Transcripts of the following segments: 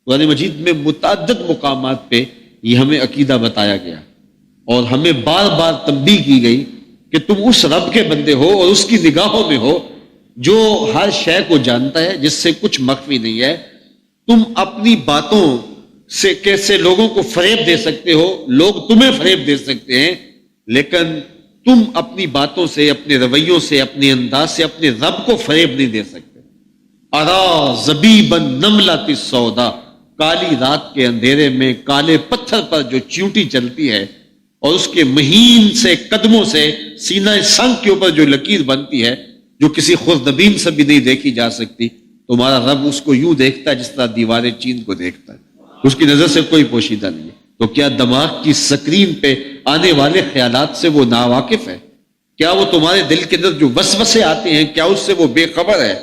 قرآن مجید میں متعدد مقامات پہ یہ ہمیں عقیدہ بتایا گیا اور ہمیں بار بار تنبیہ کی گئی کہ تم اس رب کے بندے ہو اور اس کی نگاہوں میں ہو جو ہر شے کو جانتا ہے، جس سے کچھ مخفی نہیں ہے۔ تم اپنی باتوں سے کیسے لوگوں کو فریب دے سکتے ہو، لوگ تمہیں فریب دے سکتے ہیں، لیکن تم اپنی باتوں سے، اپنے رویوں سے، اپنے انداز سے اپنے رب کو فریب نہیں دے سکتے۔ ارا زبیبا نملۃ السودا، کالی رات کے اندھیرے میں کالے پتھر پر جو چیونٹی چلتی ہے اور اس کے مہین سے قدموں سے سینہ سنگ کے اوپر جو لکیر بنتی ہے، جو کسی خوردبین سے بھی نہیں دیکھی جا سکتی، تمہارا رب اس کو یوں دیکھتا ہے جس طرح دیوار چین کو دیکھتا ہے، اس کی نظر سے کوئی پوشیدہ نہیں ہے۔ تو کیا دماغ کی سکرین پہ آنے والے خیالات سے وہ ناواقف ہے؟ کیا وہ تمہارے دل کے اندر جو وسوسے آتے ہیں کیا اس سے وہ بے خبر ہے؟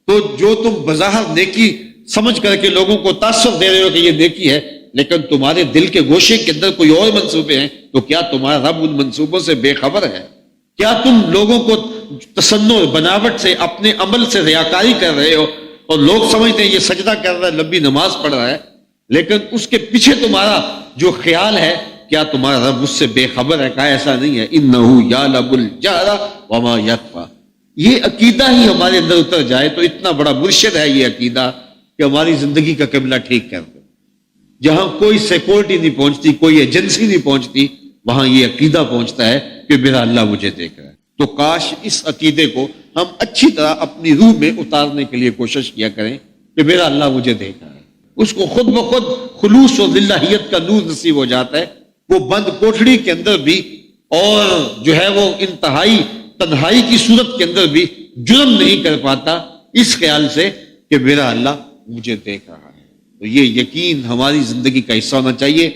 تو جو تم بظاہر نیکی سمجھ کر کے لوگوں کو تاثر دے رہے ہو کہ یہ نیکی ہے، لیکن تمہارے دل کے گوشے کے اندر کوئی اور منصوبے ہیں، تو کیا تمہارا رب ان منصوبوں سے بے خبر ہے؟ کیا تم لوگوں کو تصنع بناوٹ سے اپنے عمل سے ریاکاری کر رہے ہو اور لوگ سمجھتے ہیں یہ سجدہ کر رہا ہے، لمبی نماز پڑھ رہا ہے، لیکن اس کے پیچھے تمہارا جو خیال ہے، کیا تمہارا رب اس سے بے خبر ہے؟ کہا ایسا نہیں ہے۔ اِنَّهُ يَعْلَمُ الْجَهْرَ وَمَا يَخْفَى۔ یہ عقیدہ ہی ہمارے اندر اتر جائے تو اتنا بڑا مرشد ہے یہ عقیدہ کہ ہماری زندگی کا قبلہ ٹھیک کر دے۔ جہاں کوئی سیکورٹی نہیں پہنچتی، کوئی ایجنسی نہیں پہنچتی، وہاں یہ عقیدہ پہنچتا ہے کہ میرا اللہ مجھے دیکھ رہا ہے۔ تو کاش اس عقیدے کو ہم اچھی طرح اپنی روح میں اتارنے کے لیے کوشش کیا کریں کہ میرا اللہ مجھے دیکھ رہا ہے۔ اس کو خود بخود خلوص و للہیت کا نور نصیب ہو جاتا ہے۔ وہ بند کوٹھڑی کے اندر بھی اور جو ہے وہ انتہائی تنہائی کی صورت کے اندر بھی جرم نہیں کر پاتا اس خیال سے کہ میرا اللہ مجھے دیکھ رہا ہے۔ تو یہ یقین ہماری زندگی کا حصہ ہونا چاہیے،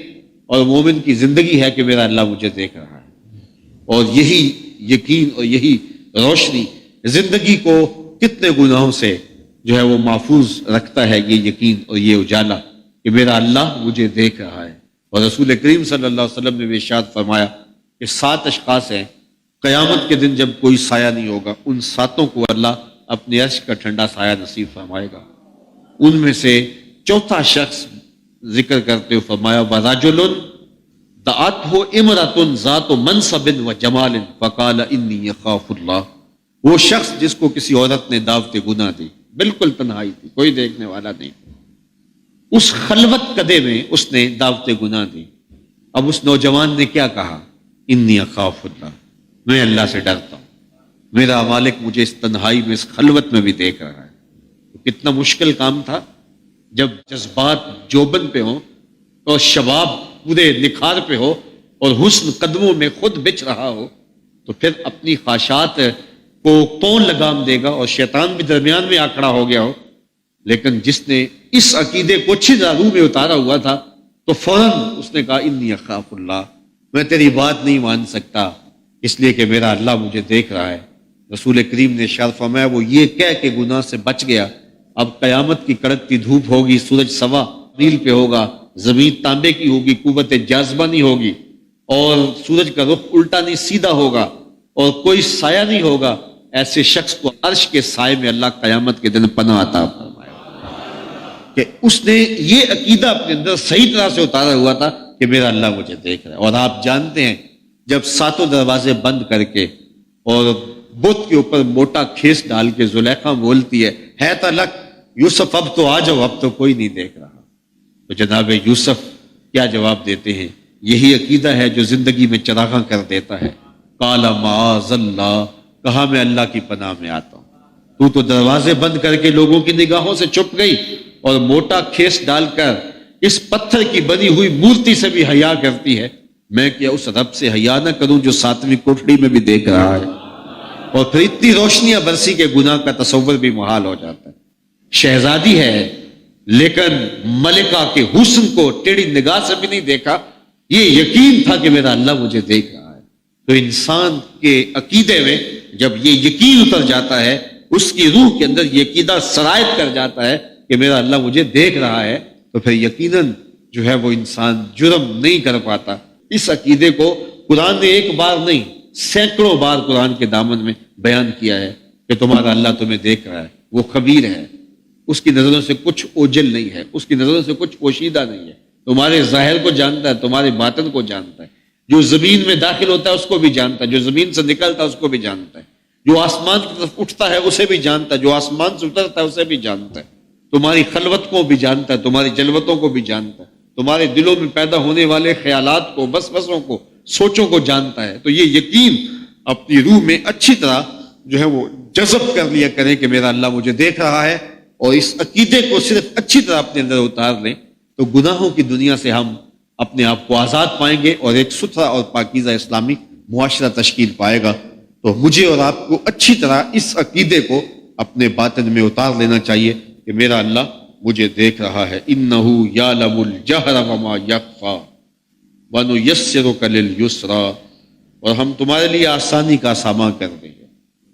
اور مومن کی زندگی ہے کہ میرا اللہ مجھے دیکھ رہا ہے۔ اور یہی یقین اور یہی روشنی زندگی کو کتنے گناہوں سے جو ہے وہ محفوظ رکھتا ہے، یہ یقین اور یہ اجالا کہ میرا اللہ مجھے دیکھ رہا ہے۔ اور رسول کریم صلی اللہ علیہ وسلم نے ارشاد فرمایا کہ 7 اشخاص ہیں، قیامت کے دن جب کوئی سایہ نہیں ہوگا، ان 7 کو اللہ اپنے عرش کا ٹھنڈا سایہ نصیب فرمائے گا۔ ان میں سے چوتھا شخص ذکر کرتے ہوئے فرمایا وَرَجُلٌ دَعَتْهُ امْرَأَةٌ ذَاتُ مَنْصَبٍ وَجَمَالٍ فَقَالَ إِنِّي أَخَافُ اللَّهَ۔ وہ شخص جس کو کسی عورت نے دعوت گناہ دی، بالکل تنہائی تھی، کوئی دیکھنے والا نہیں، اس خلوت قدے میں اس نے دعوت گناہ دی۔ اب اس نوجوان نے کیا کہا؟ انی اخاف اللہ، میں اللہ سے ڈرتا ہوں، میرا مالک مجھے اس تنہائی میں، اس خلوت میں بھی دیکھ رہا ہے۔ کتنا مشکل کام تھا جب جذبات جوبن پہ ہوں اور شباب پورے نکھار پہ ہو اور حسن قدموں میں خود بچ رہا ہو، تو پھر اپنی خواہشات کو کون لگام دے گا؟ اور شیطان بھی درمیان میں آ کھڑا ہو گیا ہو۔ لیکن جس نے اس عقیدے کو اچھی طرح روح میں اتارا ہوا تھا تو فوراً اس نے کہا انی اخاف اللہ، میں تیری بات نہیں مان سکتا اس لیے کہ میرا اللہ مجھے دیکھ رہا ہے۔ رسول کریم نے ارشاد فرمایا وہ یہ کہہ کے گناہ سے بچ گیا۔ اب قیامت کی کڑکتی دھوپ ہوگی، سورج سوا میل پہ ہوگا، زمین تانبے کی ہوگی، قوت جاذبہ نہیں ہوگی، اور سورج کا رخ الٹا نہیں سیدھا ہوگا، اور کوئی سایہ نہیں ہوگا۔ ایسے شخص کو عرش کے سائے میں اللہ قیامت کے دن پناہ عطا فرمائے کہ اس نے یہ عقیدہ اپنے اندر صحیح طرح سے اتارا ہوا تھا کہ میرا اللہ مجھے دیکھ رہا ہے۔ اور آپ جانتے ہیں جب 7 دروازے بند کر کے اور بت کے اوپر موٹا کھیس ڈال کے زلیخا بولتی ہے تلک یوسف اب تو آ جاؤ، اب تو کوئی نہیں دیکھ رہا، تو جناب یوسف کیا جواب دیتے ہیں؟ یہی عقیدہ ہے جو زندگی میں چراغاں کر دیتا ہے۔ قال معاذ اللہ، کہا میں اللہ کی پناہ میں آتا ہوں، تو دروازے بند کر کے لوگوں کی نگاہوں سے چھپ گئی اور موٹا کھیس ڈال کر اس پتھر کی بنی ہوئی مورتی سے بھی حیا کرتی ہے، میں کیا اس رب سے حیا نہ کروں جو 7ویں کوٹھڑی میں بھی دیکھ رہا ہے؟ اور پھر اتنی روشنیاں برسی کے گناہ کا تصور بھی محال ہو جاتا ہے۔ شہزادی ہے لیکن ملکہ کے حسن کو ٹیڑھی نگاہ سے بھی نہیں دیکھا، یہ یقین تھا کہ میرا اللہ مجھے دیکھ رہا ہے۔ تو انسان کے عقیدے میں جب یہ یقین اتر جاتا ہے، اس کی روح کے اندر یہ عقیدہ سرایت کر جاتا ہے کہ میرا اللہ مجھے دیکھ رہا ہے، تو پھر یقیناً جو ہے وہ انسان جرم نہیں کر پاتا۔ اس عقیدے کو قرآن نے ایک بار نہیں سینکڑوں بار قرآن کے دامن میں بیان کیا ہے کہ تمہارا اللہ تمہیں دیکھ رہا ہے، وہ خبیر ہے، اس کی نظروں سے کچھ اوجل نہیں ہے، اس کی نظروں سے کچھ پوشیدہ نہیں ہے، تمہارے ظاہر کو جانتا ہے، تمہارے باطن کو جانتا ہے، جو زمین میں داخل ہوتا ہے اس کو بھی جانتا ہے، جو زمین سے نکلتا ہے اس کو بھی جانتا ہے، جو آسمان کی طرف اٹھتا ہے اسے بھی جانتا ہے، جو آسمان سے اترتا ہے اسے بھی جانتا ہے، تمہاری خلوت کو بھی جانتا ہے، تمہاری جلوتوں کو بھی جانتا ہے، تمہارے دلوں میں پیدا ہونے والے خیالات کو، وسوسوں کو، سوچوں کو جانتا ہے۔ تو یہ یقین اپنی روح میں اچھی طرح جو ہے وہ جذب کر لیا کریں کہ میرا اللہ مجھے دیکھ رہا ہے، اور اس عقیدے کو صرف اچھی طرح اپنے اندر اتار لیں تو گناہوں کی دنیا سے ہم اپنے آپ کو آزاد پائیں گے اور ایک ستھرا اور پاکیزہ اسلامی معاشرہ تشکیل پائے گا۔ تو مجھے اور آپ کو اچھی طرح اس عقیدے کو اپنے باطن میں اتار لینا چاہیے کہ میرا اللہ مجھے دیکھ رہا ہے۔ انہ یعلم الجہر وما یخفی ونیسرک للیسریٰ، اور ہم تمہارے لیے آسانی کا سامان کر دیں۔